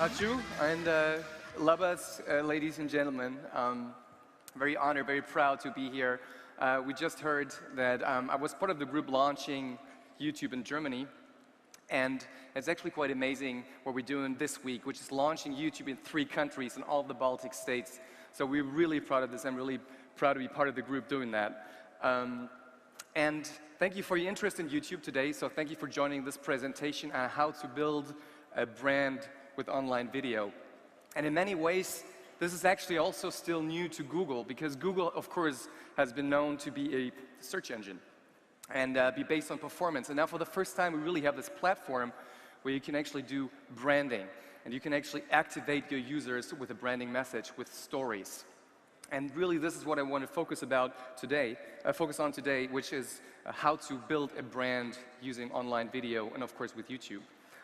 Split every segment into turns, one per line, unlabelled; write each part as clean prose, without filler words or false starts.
Hachu and Labas, ladies and gentlemen. Very honored, very proud to be here. We just heard that I was part of the group launching YouTube in Germany, and it's actually quite amazing what we're doing this week, which is launching YouTube in 3 countries in all of the Baltic states. So we're really proud of this. I'm really proud to be part of the group doing that. And thank you for your interest in YouTube today. So thank you for joining this presentation on how to build a brand with online video. And in many ways, this is actually also still new to Google, because Google, of course, has been known to be a search engine and be based on performance. And now for the first time, we really have this platform where you can actually do branding, and you can actually activate your users with a branding message, with stories. And really, this is what I want to focus on today, which is how to build a brand using online video, and of course with YouTube.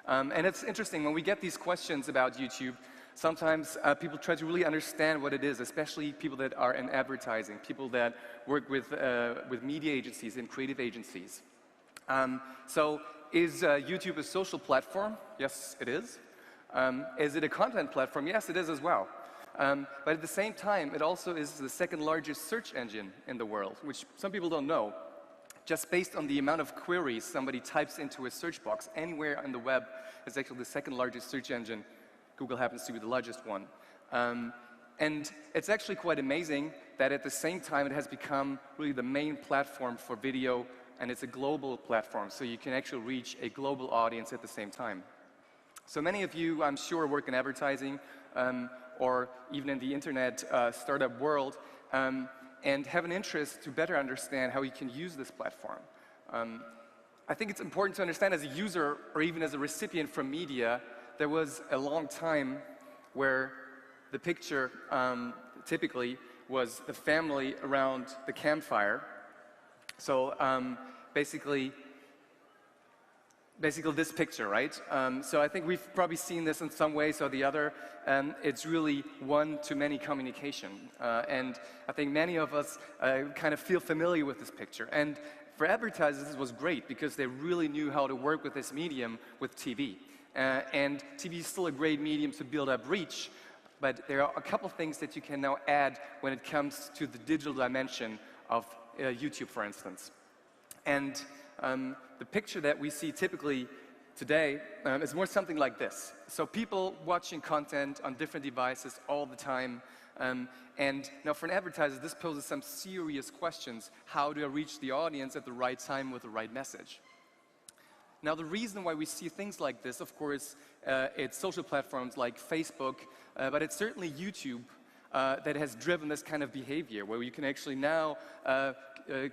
And it's interesting, when we get these questions about YouTube, sometimes people try to really understand what it is, especially people that are in advertising, people that work with media agencies and creative agencies. So is YouTube a social platform? Yes, it is. Is it a content platform? Yes, it is as well. But at the same time, it also is the 2nd largest search engine in the world, which some people don't know. Just based on the amount of queries somebody types into a search box anywhere on the web, it's actually the 2nd largest search engine. Google happens to be the largest one. And it's actually quite amazing that at the same time it has become really the main platform for video, and it's a global platform, so you can actually reach a global audience at the same time. So many of you, I'm sure, work in advertising or even in the internet startup world, and have an interest to better understand how you can use this platform. I think it's important to understand, as a user or even as a recipient from media, there was a long time where the picture typically was the family around the campfire. So basically this picture, right? So I think we've probably seen this in some ways or the other. It's really one-to-many communication. And I think many of us kind of feel familiar with this picture. And for advertisers, this was great, because they really knew how to work with this medium with TV. And TV is still a great medium to build up reach, but there are a couple things that you can now add when it comes to the digital dimension of YouTube, for instance. And the picture that we see typically today is more something like this. So people watching content on different devices all the time. And now for an advertiser, this poses some serious questions. How do I reach the audience at the right time with the right message? Now, the reason why we see things like this, of course, it's social platforms like Facebook, but it's certainly YouTube that has driven this kind of behavior, where you can actually now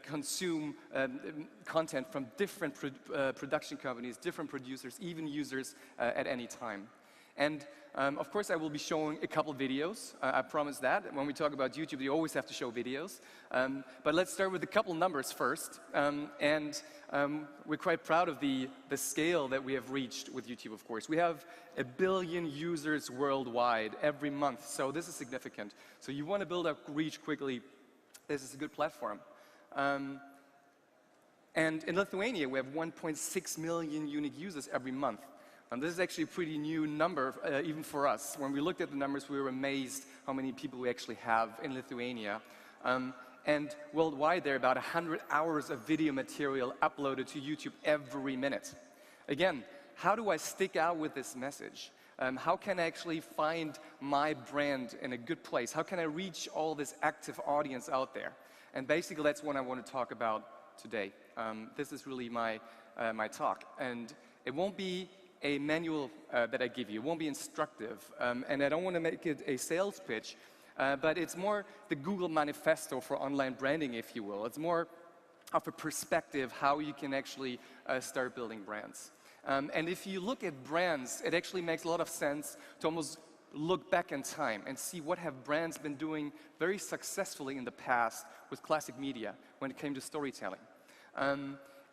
consume content from different production companies, different producers, even users at any time. And of course, I will be showing a couple videos. I promise that. When we talk about YouTube, you always have to show videos. But let's start with a couple numbers first. We're quite proud of the scale that we have reached with YouTube, of course. We have 1 billion users worldwide every month, so this is significant. So you want to build up reach quickly, this is a good platform. And in Lithuania, we have 1.6 million unique users every month. And this is actually a pretty new number, even for us. When we looked at the numbers, we were amazed how many people we actually have in Lithuania. And worldwide, there are about 100 hours of video material uploaded to YouTube every minute. Again, how do I stick out with this message? How can I actually find my brand in a good place? How can I reach all this active audience out there? And basically, that's what I want to talk about today. This is really my talk. And it won't be a manual that I give you. It won't be instructive. And I don't want to make it a sales pitch, but it's more the Google manifesto for online branding, if you will. It's more of a perspective how you can actually start building brands. And if you look at brands, it actually makes a lot of sense to almost look back in time and see what have brands been doing very successfully in the past with classic media when it came to storytelling.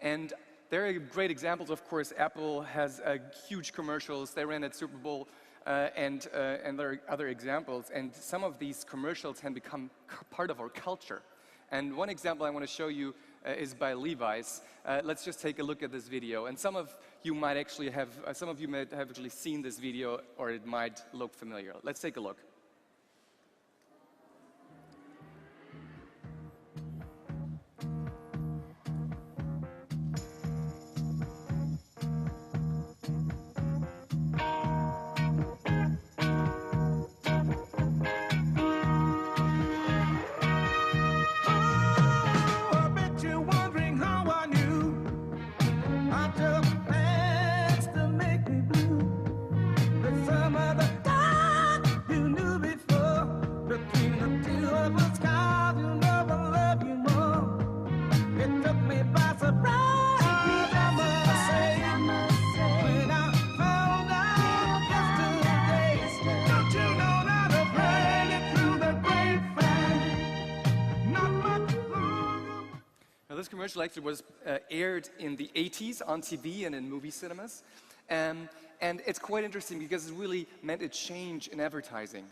And there are great examples, of course. Apple has huge commercials. They ran at Super Bowl, and there are other examples. And some of these commercials can become part of our culture. And one example I want to show you is by Levi's. Let's just take a look at this video. And some of you might actually have actually seen this video, or it might look familiar. Let's take a look. This commercial actually was aired in the 80s on TV and in movie cinemas. And it's quite interesting because it really meant a change in advertising.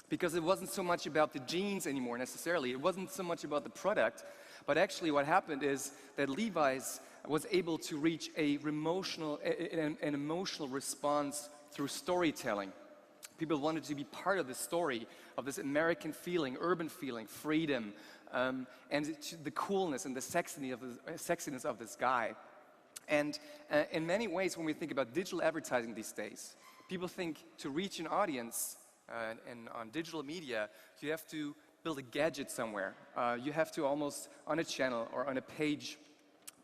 Because it wasn't so much about the jeans anymore necessarily. It wasn't so much about the product. But actually what happened is that Levi's was able to reach an emotional response through storytelling. People wanted to be part of the story, of this American feeling, urban feeling, freedom, and the coolness and the sexiness of this guy. And in many ways, when we think about digital advertising these days, people think to reach an audience and on digital media, you have to build a gadget somewhere. You have to almost, on a channel or on a page,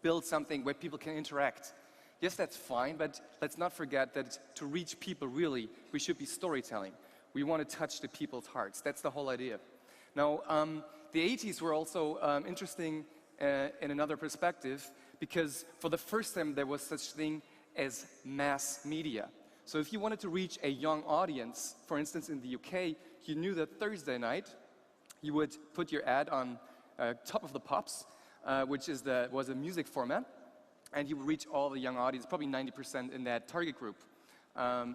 build something where people can interact. Yes, that's fine, but let's not forget that to reach people really, we should be storytelling. We want to touch the people's hearts. That's the whole idea. Now, the 80s were also interesting in another perspective, because for the first time there was such thing as mass media. So if you wanted to reach a young audience, for instance in the UK, you knew that Thursday night you would put your ad on Top of the Pops, which was a music format, and you would reach all the young audience, probably 90% in that target group,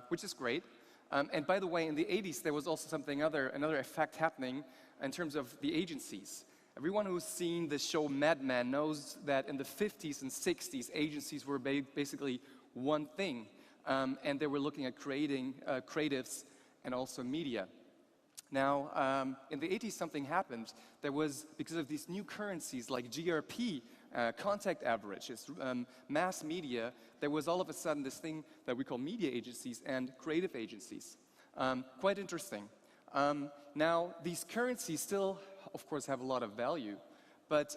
which is great. And by the way, in the 80s there was also another effect happening in terms of the agencies. Everyone who's seen the show Mad Men knows that in the 50s and 60s, agencies were basically one thing, and they were looking at creating creatives and also media. Now, in the 80s, something happened. There was, because of these new currencies like GRP, contact averages, mass media, there was all of a sudden this thing that we call media agencies and creative agencies. Quite interesting. Now, these currencies still, of course, have a lot of value, but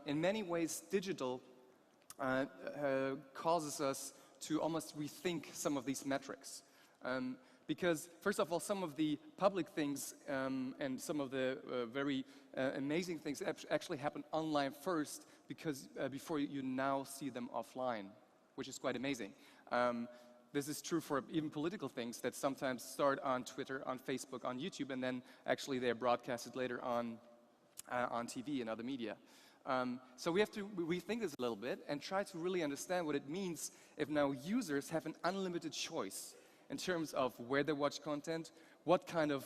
in many ways, digital causes us to almost rethink some of these metrics. Because, first of all, some of the public things and some of the very amazing things actually happen online first, because before you now see them offline, which is quite amazing. This is true for even political things that sometimes start on Twitter, on Facebook, on YouTube, and then actually they're broadcasted later on TV and other media. So we have to rethink this a little bit and try to really understand what it means if now users have an unlimited choice in terms of where they watch content, what kind of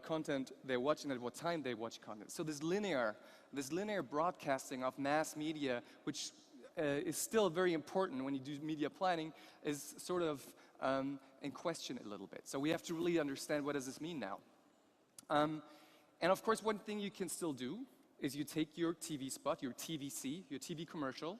content they're watching, at what time they watch content. So this linear broadcasting of mass media, which is still very important when you do media planning, is sort of in question a little bit. So we have to really understand, what does this mean now? And of course, one thing you can still do is you take your TV spot, your TVC, your TV commercial,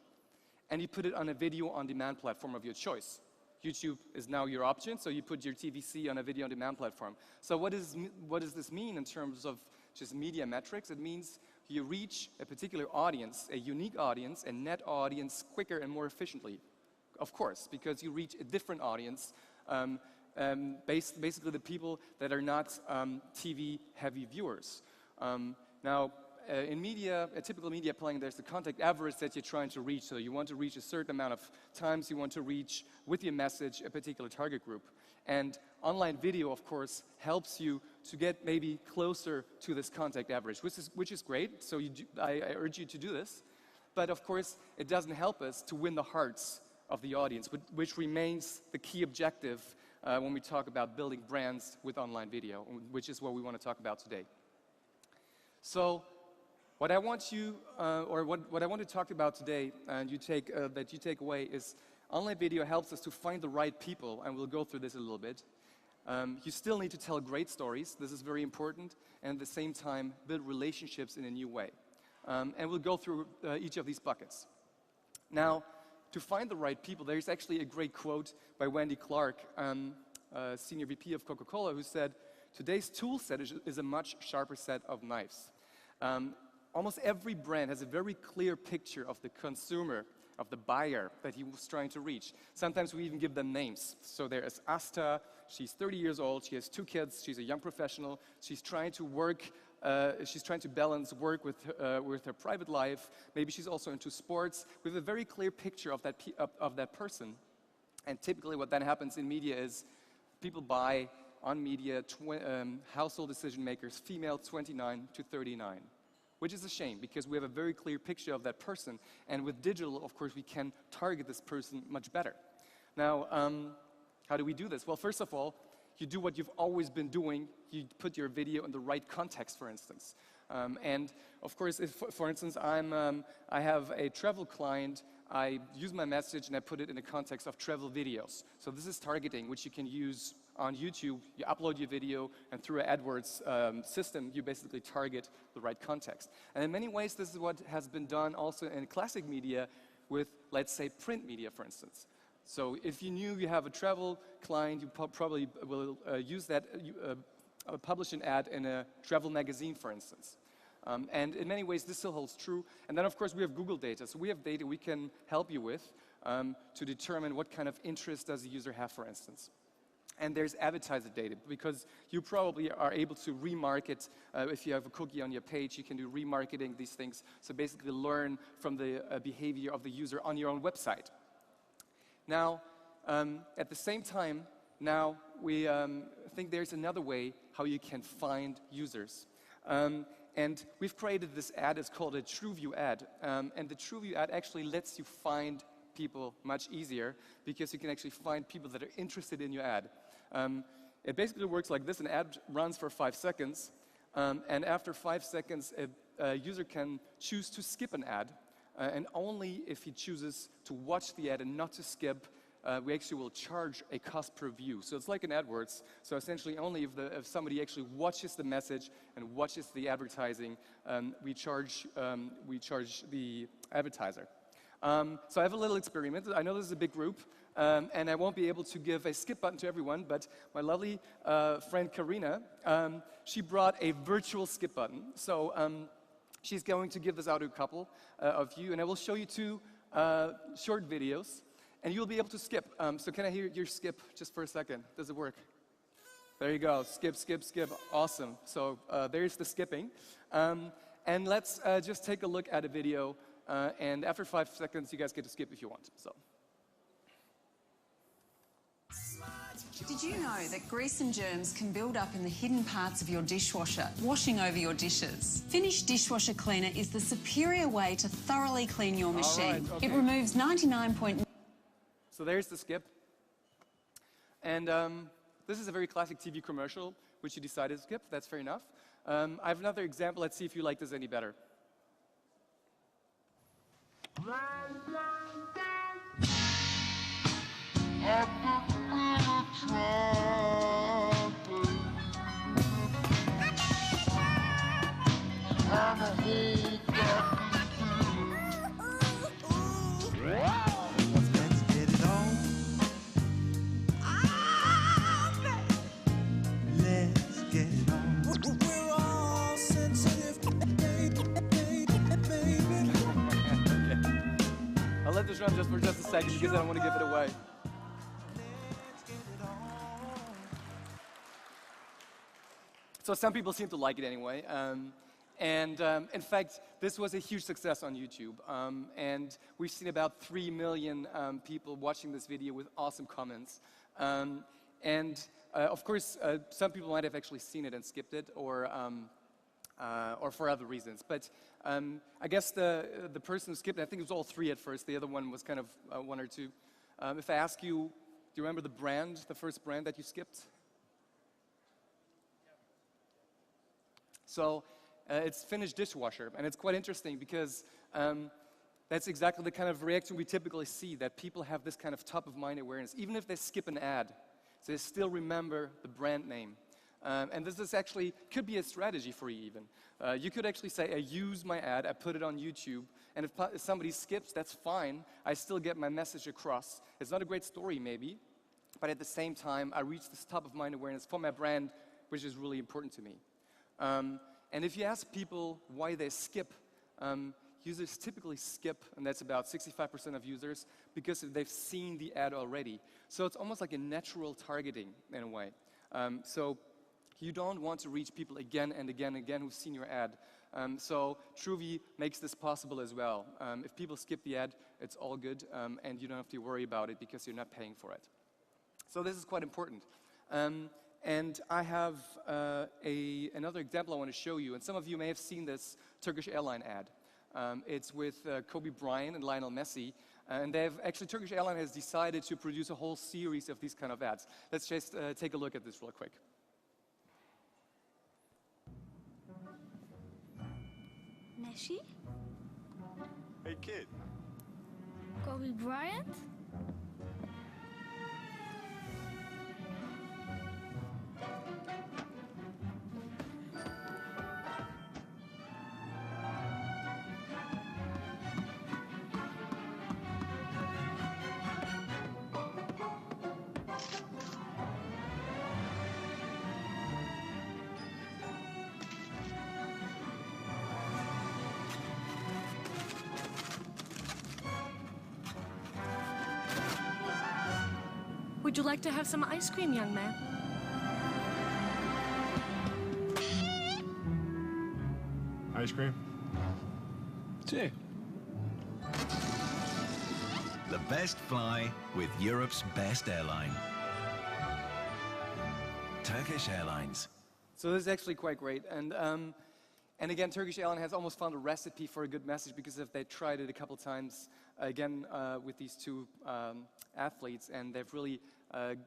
and you put it on a video on demand platform of your choice. YouTube is now your option, so you put your TVC on a video on demand platform. So what does this mean in terms of just media metrics? It means you reach a particular audience, a unique audience, a net audience quicker and more efficiently. Of course, because you reach a different audience, basically the people that are not TV-heavy viewers. Now, in media, a typical media planning, there's the contact average that you're trying to reach. So you want to reach a certain amount of times, you want to reach with your message a particular target group. And online video, of course, helps you to get maybe closer to this contact average, which is great. So I urge you to do this. But of course, it doesn't help us to win the hearts of the audience, which remains the key objective when we talk about building brands with online video, which is what we want to talk about today. So What I want you, what I want to talk about today, and that you take away, is online video helps us to find the right people, and we'll go through this a little bit. You still need to tell great stories. This is very important, and at the same time, build relationships in a new way. And we'll go through each of these buckets. Now, to find the right people, there's actually a great quote by Wendy Clark, Senior VP of Coca-Cola, who said, "Today's tool set is a much sharper set of knives." Almost every brand has a very clear picture of the consumer, of the buyer that he was trying to reach. Sometimes we even give them names. So there is Asta, she's 30 years old, she has 2 kids, she's a young professional, she's trying to work, she's trying to balance work with her private life. Maybe she's also into sports. We have a very clear picture of that person. And typically what then happens in media is people buy on media household decision makers, female 29 to 39. Which is a shame, because we have a very clear picture of that person. And with digital, of course, we can target this person much better. Now, how do we do this? Well, first of all, you do what you've always been doing. You put your video in the right context, for instance. And of course, if, for instance, I have a travel client, I use my message and I put it in the context of travel videos. So this is targeting, which you can use on YouTube. You upload your video, and through an AdWords system, you basically target the right context. And in many ways, this is what has been done also in classic media with, let's say, print media, for instance. So if you knew you have a travel client, you probably will use that, publish an ad in a travel magazine, for instance. And in many ways, this still holds true. And then, of course, we have Google data. So we have data we can help you with to determine what kind of interest does the user have, for instance. And there's advertiser data, because you probably are able to remarket. If you have a cookie on your page, you can do remarketing, these things. So basically learn from the behavior of the user on your own website. Now, at the same time, now we think there's another way how you can find users. And we've created this ad. It's called a TrueView ad. And the TrueView ad actually lets you find people much easier, because you can actually find people that are interested in your ad. It basically works like this. An ad runs for 5 seconds, and after 5 seconds, a user can choose to skip an ad, and only if he chooses to watch the ad and not to skip, we actually will charge a cost per view. So it's like in AdWords. So essentially, only if somebody actually watches the message and watches the advertising, we charge the advertiser. So I have a little experiment. I know this is a big group, and I won't be able to give a skip button to everyone, but my lovely friend Karina, she brought a virtual skip button. So she's going to give this out to a couple of you, and I will show you 2 short videos, and you'll be able to skip. So can I hear your skip just for a second? Does it work? There you go. Skip, skip, skip. Awesome. So there's the skipping. And let's just take a look at a video. And after 5 seconds, you guys get to skip if you want. So.
Did you know that grease and germs can build up in the hidden parts of your dishwasher, washing over your dishes? Finish Dishwasher Cleaner is the superior way to thoroughly clean your machine.
Right, okay.
It removes 99.9%.
So there's the skip. And this is a very classic TV commercial, which you decided to skip. That's fair enough. I have another example. Let's see if you like this any better. I'll let this run just for a second because I don't want to give it away. So some people seem to like it anyway. In fact, this was a huge success on YouTube. And we've seen about 3 million people watching this video with awesome comments. Of course, some people might have actually seen it and skipped it, or for other reasons. But I guess the person who skipped it, I think it was all 3 at first. The other one was kind of 1 or 2. If I ask you, do you remember the brand, the first brand that you skipped? So It's Finnish dishwasher, and it's quite interesting because that's exactly the kind of reaction we typically see, that people have this kind of top-of-mind awareness. Even if they skip an ad, they still remember the brand name. And this is actually, could be a strategy for you even. You could actually say, I use my ad, I put it on YouTube, and if somebody skips, that's fine. I still get my message across. It's not a great story maybe, but at the same time, I reach this top-of-mind awareness for my brand, which is really important to me. And if you ask people why they skip, users typically skip, and that's about 65% of users, because they've seen the ad already. So it's almost like a natural targeting in a way. So you don't want to reach people again and again and again who've seen your ad. So TrueView makes this possible as well. If people skip the ad, it's all good, and you don't have to worry about it because you're not paying for it. So this is quite important. And I have another example I want to show you, and some of you may have seen this Turkish Airlines ad. It's with Kobe Bryant and Lionel Messi, and Turkish Airlines has decided to produce a whole series of these kind of ads. Let's just take a look at this real quick.
Messi?
Hey kid.
Kobe Bryant?
Would you like to have some ice cream, young man?
Ice cream?
Two.
The best fly with Europe's best airline. Turkish Airlines.
So this is actually quite great. And again, Turkish Airlines has almost found a recipe for a good message, because if they tried it a couple times, again, with these two athletes, and they've really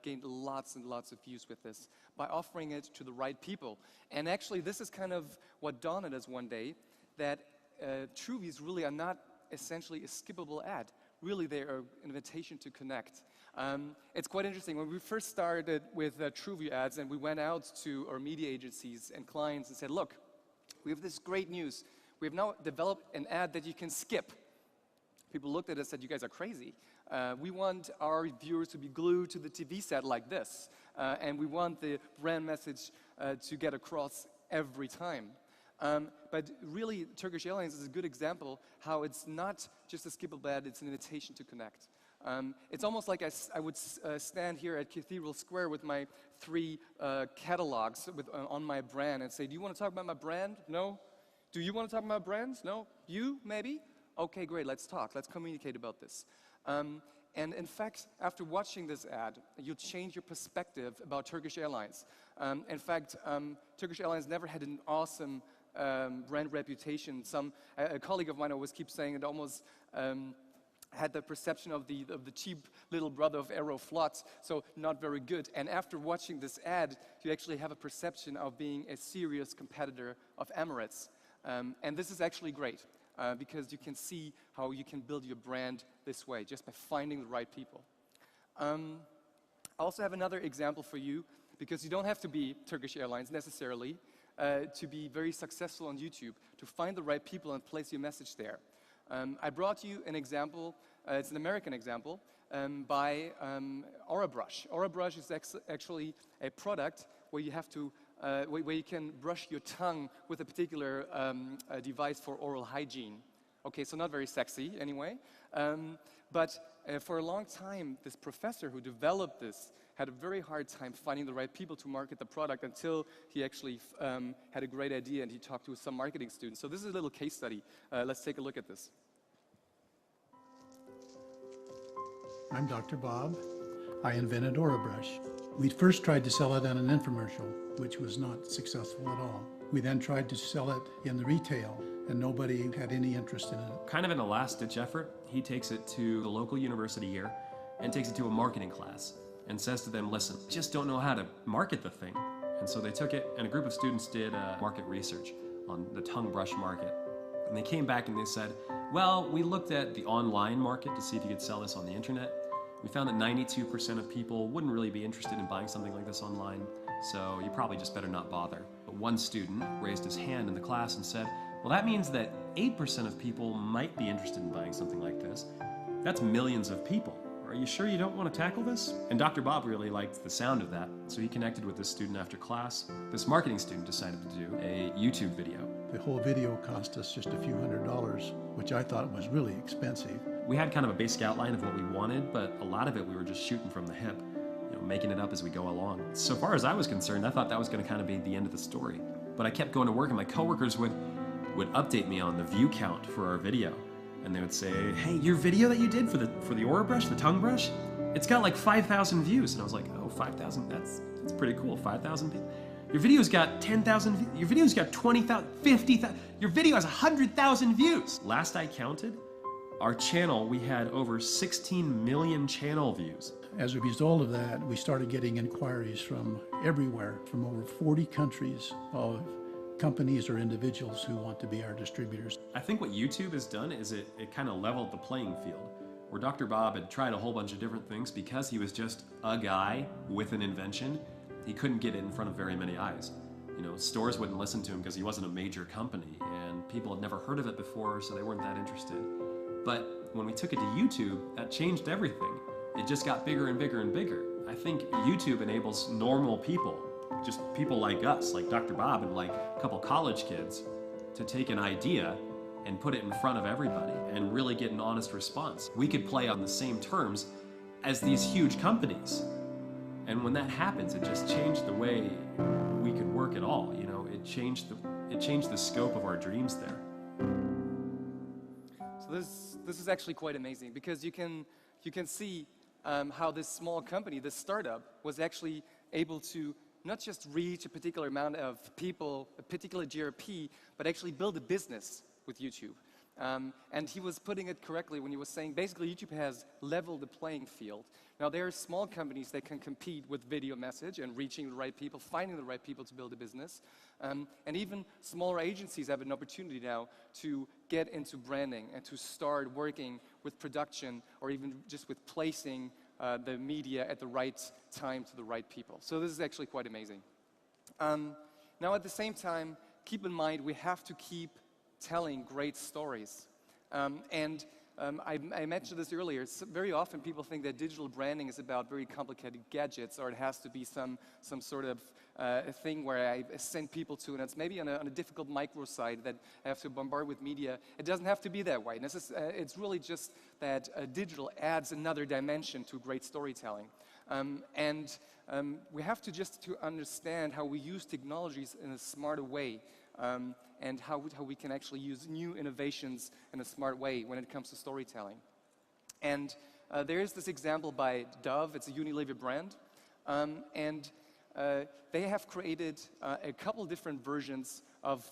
gained lots and lots of views with this by offering it to the right people. And actually, this is kind of what dawned on us one day, that TrueViews really are not essentially a skippable ad. Really, they are an invitation to connect. It's quite interesting. When we first started with TrueView ads, and we went out to our media agencies and clients and said, look, we have this great news. We have now developed an ad that you can skip. People looked at us and said, you guys are crazy. We want our viewers to be glued to the TV set like this. And we want the brand message to get across every time. But really, Turkish Airlines is a good example how it's not just a skippable ad, it's an invitation to connect. It's almost like I would stand here at Cathedral Square with my 3 catalogs on my brand and say, do you want to talk about my brand? No? Do you want to talk about brands? No? You, maybe? Okay, great, let's talk. Let's communicate about this. And in fact, after watching this ad, you'll change your perspective about Turkish Airlines. In fact, Turkish Airlines never had an awesome brand reputation. A colleague of mine always keeps saying it almost had the perception of the cheap little brother of Aeroflot, so not very good. And after watching this ad, you actually have a perception of being a serious competitor of Emirates. And this is actually great. Because you can see how you can build your brand this way, just by finding the right people. I also have another example for you, because you don't have to be Turkish Airlines necessarily to be very successful on YouTube, to find the right people and place your message there. I brought you an example, it's an American example, by Orabrush. Orabrush is actually a product where you have to where you can brush your tongue with a particular device for oral hygiene. Okay, so not very sexy anyway. But for a long time, this professor who developed this had a very hard time finding the right people to market the product, until he actually had a great idea and he talked to some marketing students. So this is a little case study. Let's take a look at this.
I'm Dr. Bob. I invented Orabrush. We first tried to sell it on an infomercial, which was not successful at all. We then tried to sell it in the retail, and nobody had any interest in it.
Kind of in a last-ditch effort, he takes it to the local university here and takes it to a marketing class and says to them, listen, just don't know how to market the thing. And so they took it, and a group of students did market research. on the tongue brush market. And they came back and they said, well, we looked at the online market to see if you could sell this on the internet. We found that 92% of people wouldn't really be interested in buying something like this online, so you probably just better not bother. But one student raised his hand in the class and said, well, that means that 8% of people might be interested in buying something like this. That's millions of people. Are you sure you don't want to tackle this? And Dr. Bob really liked the sound of that, so he connected with this student after class. This marketing student decided to do a YouTube video.
The whole video cost us just a few $100s, which I thought was really expensive.
We had kind of a basic outline of what we wanted, but a lot of it we were just shooting from the hip, making it up as we go along. So far as I was concerned, I thought that was going to kind of be the end of the story. But I kept going to work and my coworkers would update me on the view count for our video. And they would say, hey, your video that you did for the Orabrush, the tongue brush, it's got like 5,000 views. And I was like, oh, 5,000, that's pretty cool, 5,000 people. Your video's got 10,000 views, your video's got 20,000, 50,000, your video has 100,000 views. Last I counted, our channel, we had over 16 million channel views.
As a result of that, we started getting inquiries from everywhere, from over 40 countries of companies or individuals who want to be our distributors.
I think what YouTube has done is it kind of leveled the playing field, where Dr. Bob had tried a whole bunch of different things because he was just a guy with an invention. He couldn't get it in front of very many eyes. Stores wouldn't listen to him because he wasn't a major company, and people had never heard of it before, so they weren't that interested. But when we took it to YouTube, that changed everything. It just got bigger and bigger and bigger. I think YouTube enables normal people, just people like us, like Dr. Bob and like a couple college kids, to take an idea and put it in front of everybody and really get an honest response. We could play on the same terms as these huge companies. And when that happens, it just changed the way we could work at all. It changed the scope of our dreams there.
So this is actually quite amazing, because you can see how this small company, this startup, was actually able to not just reach a particular amount of people, a particular GRP, but actually build a business with YouTube. And he was putting it correctly when he was saying basically YouTube has leveled the playing field. Now there are small companies that can compete with video message and reaching the right people, finding the right people to build a business. And even smaller agencies have an opportunity now to get into branding and to start working with production, or even just with placing the media at the right time to the right people. So this is actually quite amazing. Now at the same time, keep in mind we have to keep telling great stories. I mentioned this earlier. Very often people think that digital branding is about very complicated gadgets, or it has to be some sort of thing where I send people to, and it's maybe on a difficult microsite that I have to bombard with media. It doesn't have to be that way. It's really just that digital adds another dimension to great storytelling. We have to understand how we use technologies in a smarter way. And how we can actually use new innovations in a smart way when it comes to storytelling. And there is this example by Dove. It's a Unilever brand. They have created a couple different versions of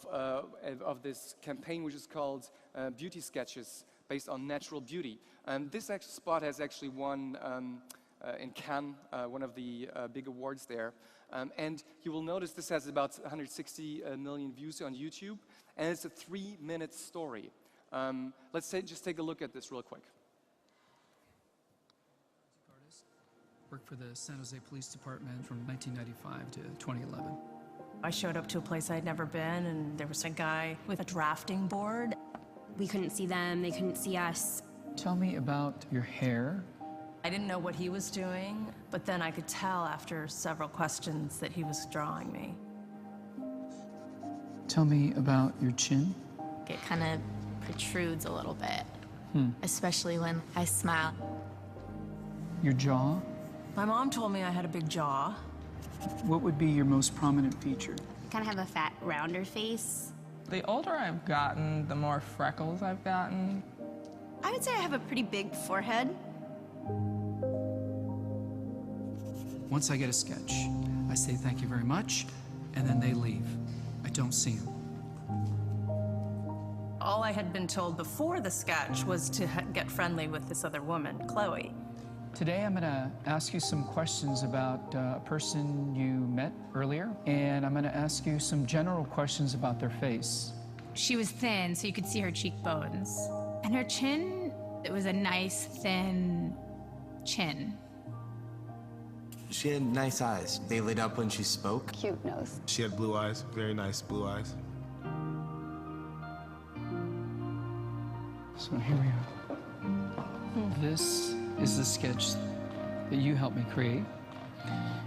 this campaign, which is called Beauty Sketches, based on natural beauty. This spot has actually won in Cannes, one of the big awards there. And you will notice this has about 160 million views on YouTube, and it's a 3-minute story. Let's just take a look at this real quick.
Worked for the San Jose Police Department from 1995 to 2011.
I showed up to a place I'd never been, and there was a guy with a drafting board.
We couldn't see them, they couldn't see us.
Tell me about your hair.
I didn't know what he was doing, but then I could tell after several questions that he was drawing me.
Tell me about your chin.
It kind of protrudes a little bit, especially when I smile.
Your jaw.
My mom told me I had a big jaw.
What would be your most prominent feature?
I kind of have a fat, rounder face.
The older I've gotten, the more freckles I've gotten.
I would say I have a pretty big forehead.
Once I get a sketch, I say thank you very much, and then they leave. I don't see them.
All I had been told before the sketch was to get friendly with this other woman, Chloe.
Today I'm going to ask you some questions about a person you met earlier, and I'm going to ask you some general questions about their face.
She was thin, so you could see her cheekbones. And her chin, it was a nice, thin chin.
She had nice eyes. They lit up when she spoke.
Cute nose.
She had blue eyes, very nice blue eyes.
So here we are. This is the sketch that you helped me create,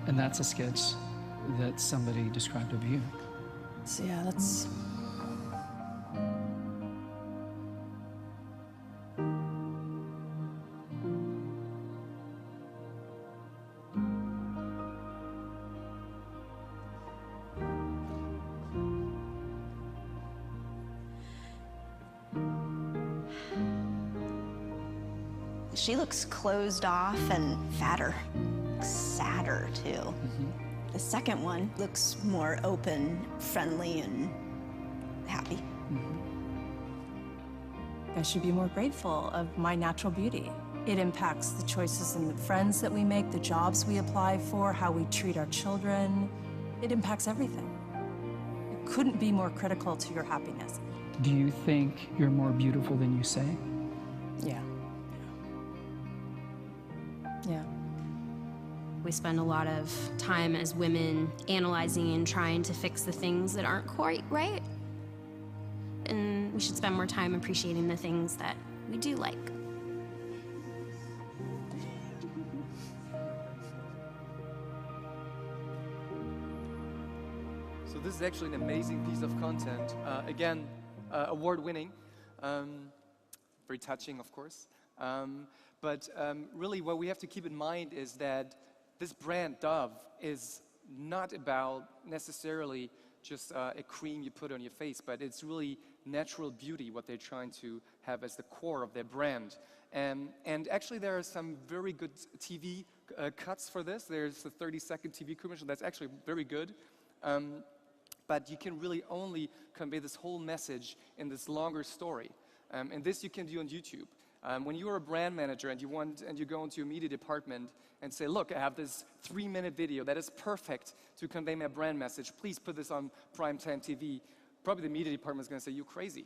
and that's a sketch that somebody described of you.
So yeah, that's...
She looks closed off and fatter. Sadder, too. The second one looks more open, friendly, and happy.
I should be more grateful of my natural beauty. It impacts the choices and the friends that we make, the jobs we apply for, how we treat our children. It impacts everything. It couldn't be more critical to your happiness.
Do you think you're more beautiful than you say?
Yeah. Yeah.
We spend a lot of time as women analyzing and trying to fix the things that aren't quite right. And we should spend more time appreciating the things that we do like.
So this is actually an amazing piece of content. Again, award-winning, very touching, of course. But really what we have to keep in mind is that this brand, Dove, is not about necessarily just a cream you put on your face, but it's really natural beauty, what they're trying to have as the core of their brand. And actually there are some very good TV cuts for this. There's a 30-second TV commercial that's actually very good. But you can really only convey this whole message in this longer story. And this you can do on YouTube. When you're a brand manager and you go into your media department and say, look, I have this 3-minute video that is perfect to convey my brand message. Please put this on primetime TV. Probably the media department is going to say, you're crazy.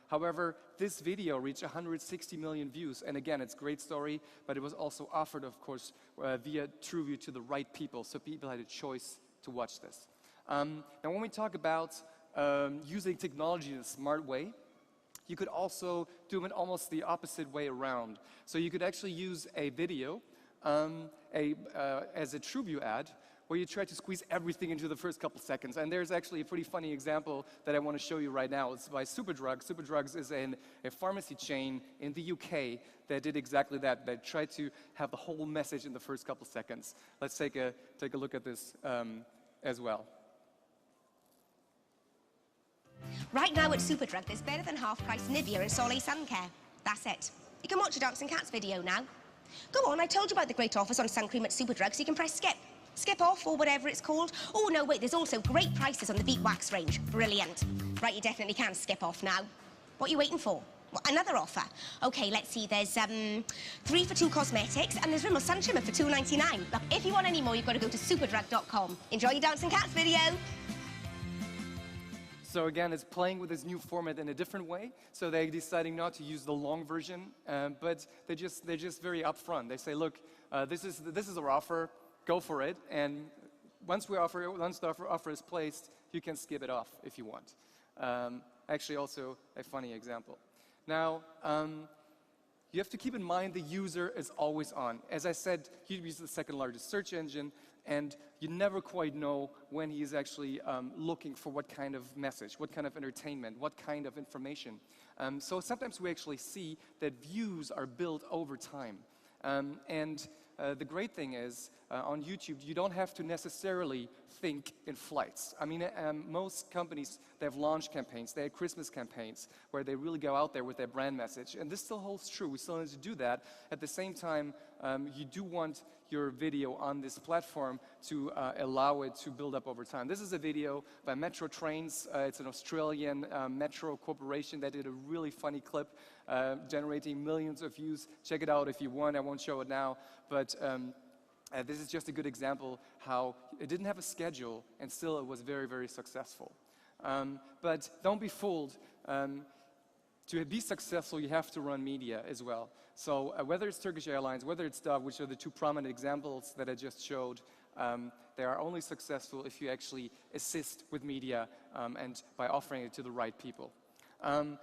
However, this video reached 160 million views. And again, it's a great story, but it was also offered, of course, via TrueView to the right people. So people had a choice to watch this. Now, when we talk about using technology in a smart way, you could also do it almost the opposite way around. So you could actually use a video as a TrueView ad where you try to squeeze everything into the first couple seconds. And there's actually a pretty funny example that I want to show you right now. It's by Superdrug. Superdrug is a pharmacy chain in the UK that did exactly that. They tried to have the whole message in the first couple seconds. Let's take a look at this as well.
Right now at Superdrug, there's better than half-price Nivea and Soleil Sun Care. That's it. You can watch a Dancing Cats video now. Go on, I told you about the great offers on sun cream at Superdrug, so you can press skip. Skip off, or whatever it's called. Oh, no, wait, there's also great prices on the Beat Wax range. Brilliant. Right, you definitely can skip off now. What are you waiting for? What, another offer? OK, let's see, there's 3 for 2 cosmetics, and there's Rimmel Sun Trimmer for $2.99. Look, if you want any more, you've got to go to superdrug.com. Enjoy your Dancing Cats video.
So again, it's playing with this new format in a different way. So they're deciding not to use the long version, but they're just very upfront. They say, look, this is our offer, go for it. And once the offer is placed, you can skip it off if you want. Actually, also a funny example. Now, you have to keep in mind the user is always on. As I said, YouTube is the second largest search engine, and you never quite know when he is actually looking for what kind of message, what kind of entertainment, what kind of information. So sometimes we actually see that views are built over time. And the great thing is, on YouTube, you don't have to necessarily think in flights. I mean, most companies, they have launch campaigns, they have Christmas campaigns, where they really go out there with their brand message. And this still holds true. We still need to do that. At the same time, you do want your video on this platform to allow it to build up over time. This is a video by Metro Trains. It's an Australian metro corporation that did a really funny clip generating millions of views. Check it out if you want. I won't show it now, but this is just a good example how it didn't have a schedule and still it was very, very successful. But don't be fooled. To be successful, you have to run media as well. So whether it's Turkish Airlines, whether it's Dove, which are the two prominent examples that I just showed, they are only successful if you actually assist with media and by offering it to the right people.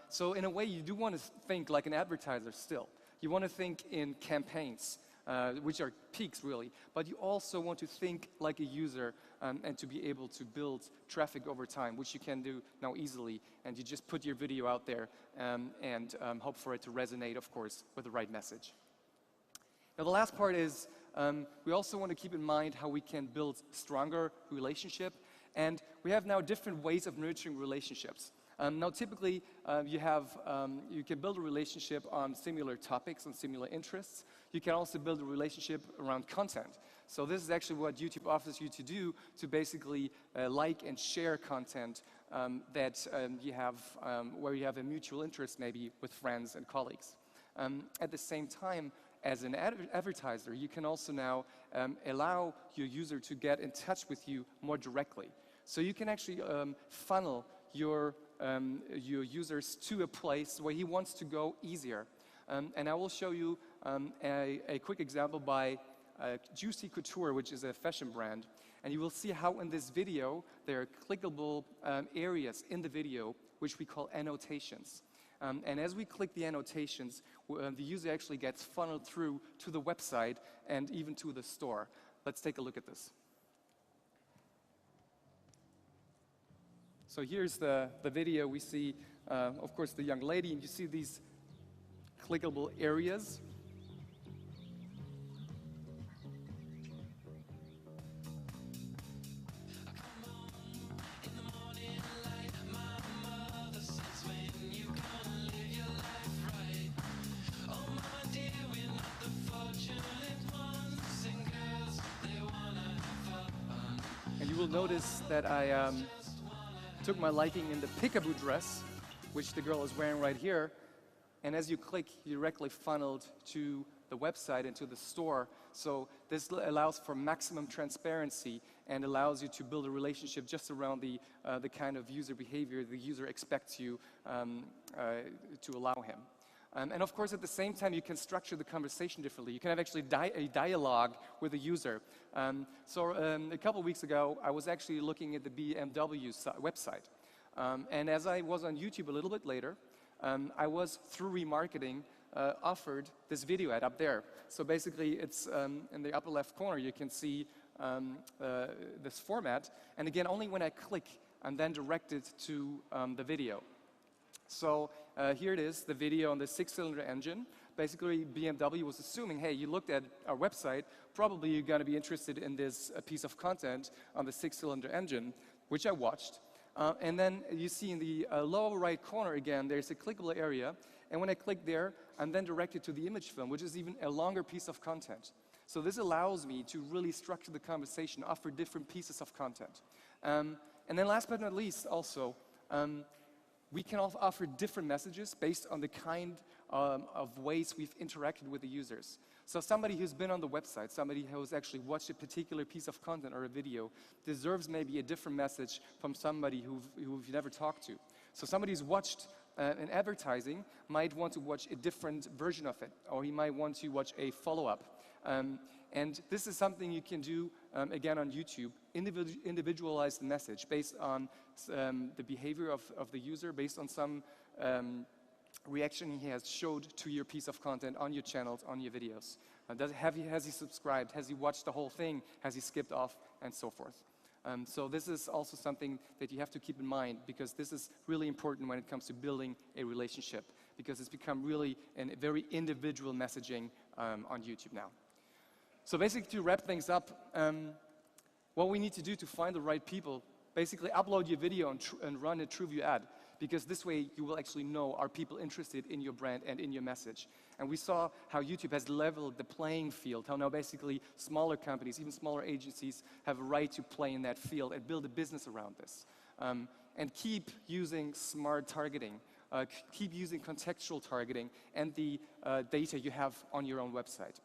So in a way, you do want to think like an advertiser still. You want to think in campaigns, which are peaks really, but you also want to think like a user and to be able to build traffic over time, which you can do now easily, and you just put your video out there and hope for it to resonate, of course, with the right message. Now the last part is we also want to keep in mind how we can build stronger relationship, and we have now different ways of nurturing relationships. Now, typically, you can build a relationship on similar topics, on similar interests. You can also build a relationship around content. So this is actually what YouTube offers you to do, to basically like and share content that you have, where you have a mutual interest maybe with friends and colleagues. At the same time, as an advertiser, you can also now allow your user to get in touch with you more directly. So you can actually funnel your users to a place where he wants to go easier. And I will show you a quick example by Juicy Couture, which is a fashion brand. And you will see how in this video there are clickable areas in the video which we call annotations. And as we click the annotations, the user actually gets funneled through to the website and even to the store. Let's take a look at this. So here's the video. We see, of course, the young lady, and you see these clickable areas. And you will notice that I took my liking in the peekaboo dress, which the girl is wearing right here. And as you click, you're directly funneled to the website and to the store. So this allows for maximum transparency and allows you to build a relationship just around the kind of user behavior the user expects you to allow him. And of course, at the same time, you can structure the conversation differently. You can have actually a dialogue with the user. So a couple of weeks ago, I was actually looking at the BMW website. And as I was on YouTube a little bit later, I was, through remarketing, offered this video ad up there. So basically, it's in the upper left corner, you can see this format. And again, only when I click, I'm then directed to the video. So here it is, the video on the 6-cylinder engine. Basically, BMW was assuming, hey, you looked at our website, probably you're going to be interested in this piece of content on the 6-cylinder engine, which I watched. And then you see in the lower right corner again, there's a clickable area. And when I click there, I'm then directed to the image film, which is even a longer piece of content. So this allows me to really structure the conversation, offer different pieces of content. And then last but not least, also, we can offer different messages based on the kind of ways we've interacted with the users. So somebody who's been on the website, somebody who's actually watched a particular piece of content or a video, deserves maybe a different message from somebody who you've never talked to. So somebody who's watched an advertising might want to watch a different version of it, or he might want to watch a follow-up. And this is something you can do, again, on YouTube, individualized message based on the behavior of the user, based on some reaction he has showed to your piece of content on your channels, on your videos. Has he subscribed? Has he watched the whole thing? Has he skipped off? And so forth. So this is also something that you have to keep in mind, because this is really important when it comes to building a relationship, because it's become really a very individual messaging on YouTube now. So basically, to wrap things up, what we need to do to find the right people, basically upload your video and run a TrueView ad. because this way you will actually know, are people interested in your brand and in your message? And we saw how YouTube has leveled the playing field, how now basically smaller companies, even smaller agencies, have a right to play in that field and build a business around this. And keep using smart targeting, keep using contextual targeting and the data you have on your own website.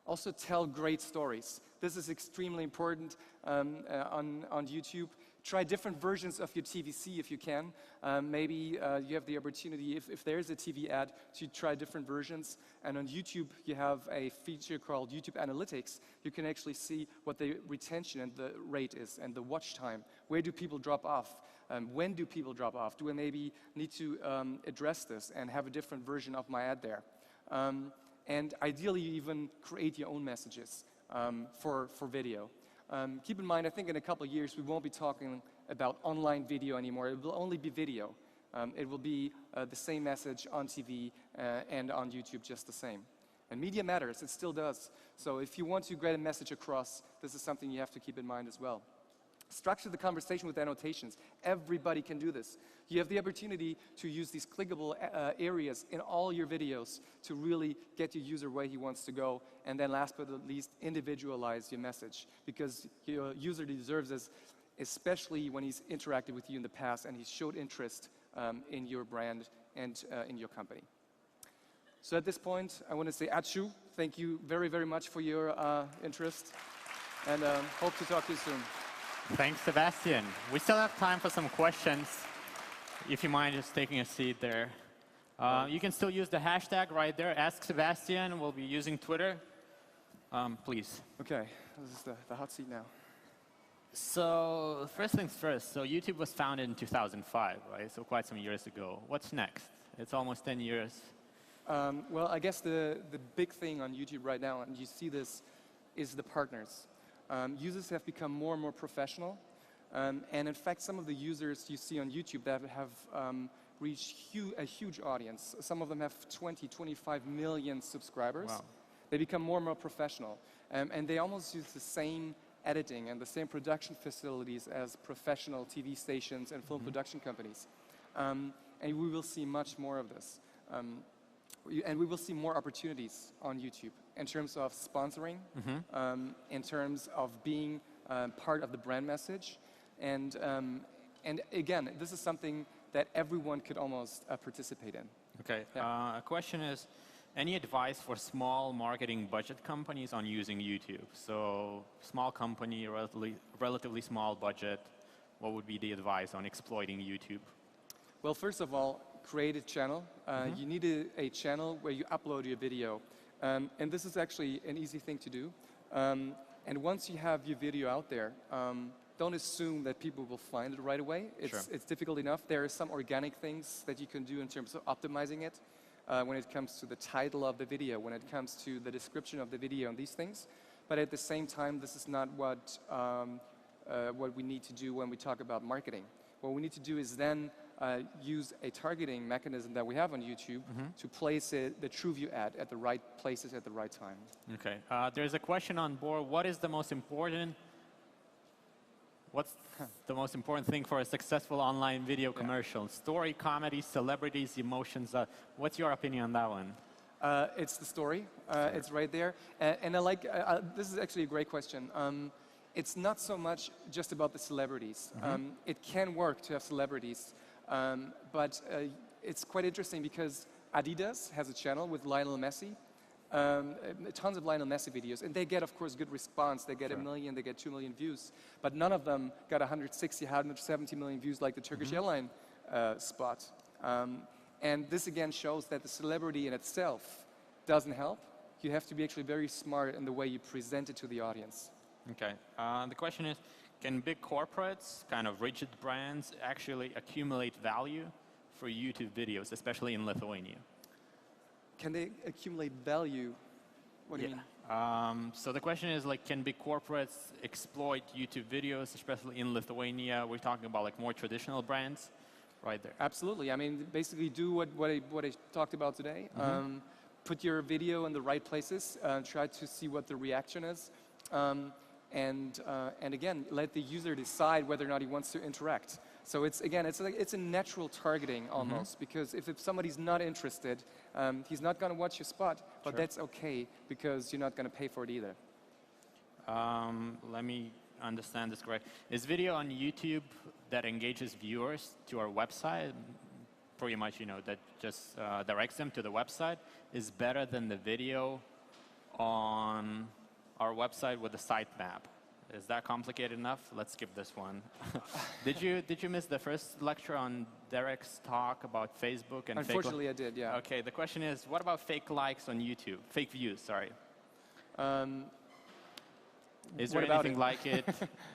Also tell great stories. This is extremely important on YouTube. Try different versions of your TVC if you can. Maybe you have the opportunity, if there's a TV ad, to try different versions. And on YouTube, you have a feature called YouTube Analytics. You can actually see what the retention and the rate is and the watch time. Where do people drop off? When do people drop off? Do I maybe need to address this and have a different version of my ad there? And ideally, you even create your own messages for video. Keep in mind, I think in a couple of years, we won't be talking about online video anymore. It will only be video. It will be the same message on TV and on YouTube, just the same. And media matters, it still does. So if you want to get a message across, this is something you have to keep in mind as well. Structure the conversation with annotations. Everybody can do this. You have the opportunity to use these clickable areas in all your videos to really get your user where he wants to go. And then last but not least, individualize your message, because your user deserves this, especially when he's interacted with you in the past and he's showed interest in your brand and in your company. So at this point, I want to say Achu, thank you very, very much for your interest, and hope to talk to you soon.
Thanks, Sebastian. We still have time for some questions. If you mind just taking a seat there. You can still use the hashtag right there, Ask Sebastian. We'll be using Twitter. Please.
Okay, this is the hot seat now.
So first things first, so YouTube was founded in 2005, right? So quite some years ago. What's next? It's almost 10 years.
Well, I guess the big thing on YouTube right now, and you see this, is the partners. Users have become more and more professional, and in fact, some of the users you see on YouTube that have reached a huge audience. Some of them have 20, 25 million subscribers.
Wow.
They become more and more professional, and they almost use the same editing and the same production facilities as professional TV stations and film production companies. And we will see much more of this. And we will see more opportunities on YouTube in terms of sponsoring, in terms of being part of the brand message. And again, this is something that everyone could almost participate in.
Okay.
Yeah.
A question is, any advice for small marketing budget companies on using YouTube? So small company, relatively small budget, what would be the advice on exploiting YouTube?
Well, first of all, create a channel. You need a channel where you upload your video. And this is actually an easy thing to do. And once you have your video out there, don't assume that people will find it right away. It's difficult enough. There are some organic things that you can do in terms of optimizing it when it comes to the title of the video, when it comes to the description of the video and these things. But at the same time, this is not what we need to do when we talk about marketing. What we need to do is then use a targeting mechanism that we have on YouTube to place the TrueView ad at the right places at the right time.
Okay. There's a question on board. What's the most important thing for a successful online video commercial? Story, comedy, celebrities, emotions. What's your opinion on that one?
It's the story. It's right there. And I like, this is actually a great question. It's not so much just about the celebrities. It can work to have celebrities, but it's quite interesting because Adidas has a channel with Lionel Messi, tons of Lionel Messi videos, and they get, of course, good response. They get 1 million, they get 2 million views, but none of them got 160, 170 million views like the Turkish Airlines spot. And this again shows that the celebrity in itself doesn't help. You have to be actually very smart in the way you present it to the audience.
Okay. The question is, can big corporates, kind of rigid brands, actually accumulate value for YouTube videos, especially in Lithuania?
Can they accumulate value? What do you mean?
So the question is, like, can big corporates exploit YouTube videos, especially in Lithuania? We're talking about like more traditional brands, right there.
Absolutely. I mean, basically do what I talked about today. Put your video in the right places. Try to see what the reaction is. And again, let the user decide whether or not he wants to interact. So it's, again, it's a natural targeting almost, because if somebody's not interested, he's not going to watch your spot, but that's okay, because you're not going to pay for it either.
Let me understand this correct. Is video on YouTube that engages viewers to our website, pretty much, that just directs them to the website, is better than the video on our website with the sitemap? Is that complicated enough? Let's skip this one. Did you miss the first lecture on Derek's talk about Facebook and
Unfortunately, I did, yeah.
Okay, the question is, what about fake likes on YouTube? Fake views, sorry. Is there anything like it?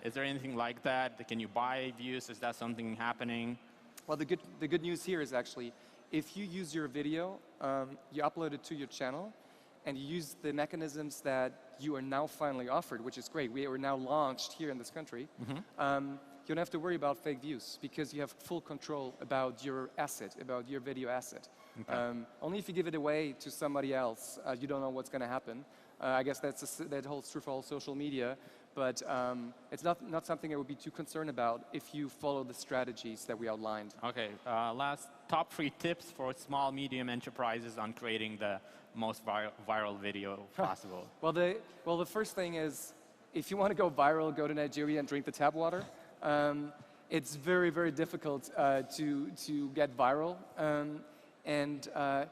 Is there anything like that? Can you buy views? Is that something happening?
Well, the good news here is actually, if you use your video, you upload it to your channel, and you use the mechanisms that you are now finally offered, which is great. We are now launched here in this country. You don't have to worry about fake views, because you have full control about your asset, about your video asset. Okay. Only if you give it away to somebody else, you don't know what's going to happen. I guess that holds true for all social media, but it's not something I would be too concerned about if you follow the strategies that we outlined.
Okay, last top 3 tips for small, medium enterprises on creating the most viral video possible.
Well, the first thing is, if you want to go viral, go to Nigeria and drink the tap water. It's very, very difficult to get viral. The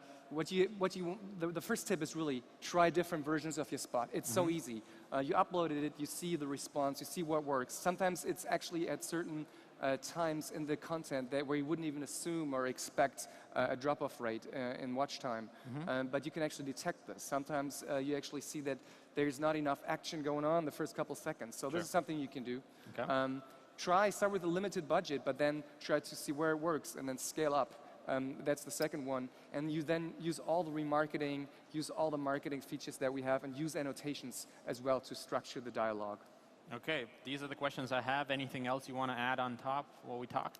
first tip is really try different versions of your spot. It's so easy. You uploaded it, you see the response, you see what works. Sometimes it's actually at certain times in the content where you wouldn't even assume or expect a drop-off rate in watch time. But you can actually detect this. Sometimes you actually see that there's not enough action going on the first couple seconds. So this is something you can do. Okay. Start with a limited budget, but then try to see where it works and then scale up. That's the second one. And you then use all the remarketing, use all the marketing features that we have, and use annotations as well to structure the dialogue.
Okay, these are the questions I have. Anything else you want to add on top of what we talked?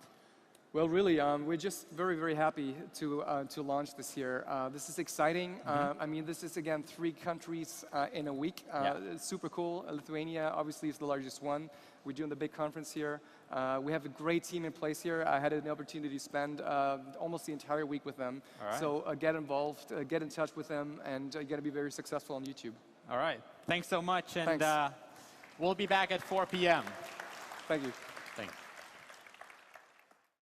Well, really, we're just very, very happy to launch this year. This is exciting. I mean, this is, again, 3 countries in a week. Super cool. Lithuania, obviously, is the largest one. We're doing the big conference here. We have a great team in place here. I had an opportunity to spend almost the entire week with them. Right. So get involved, get in touch with them, and you're going to be very successful on YouTube.
All right. Thanks so much. And
Thanks.
We'll be back at 4 p.m.
Thank you.
Thanks.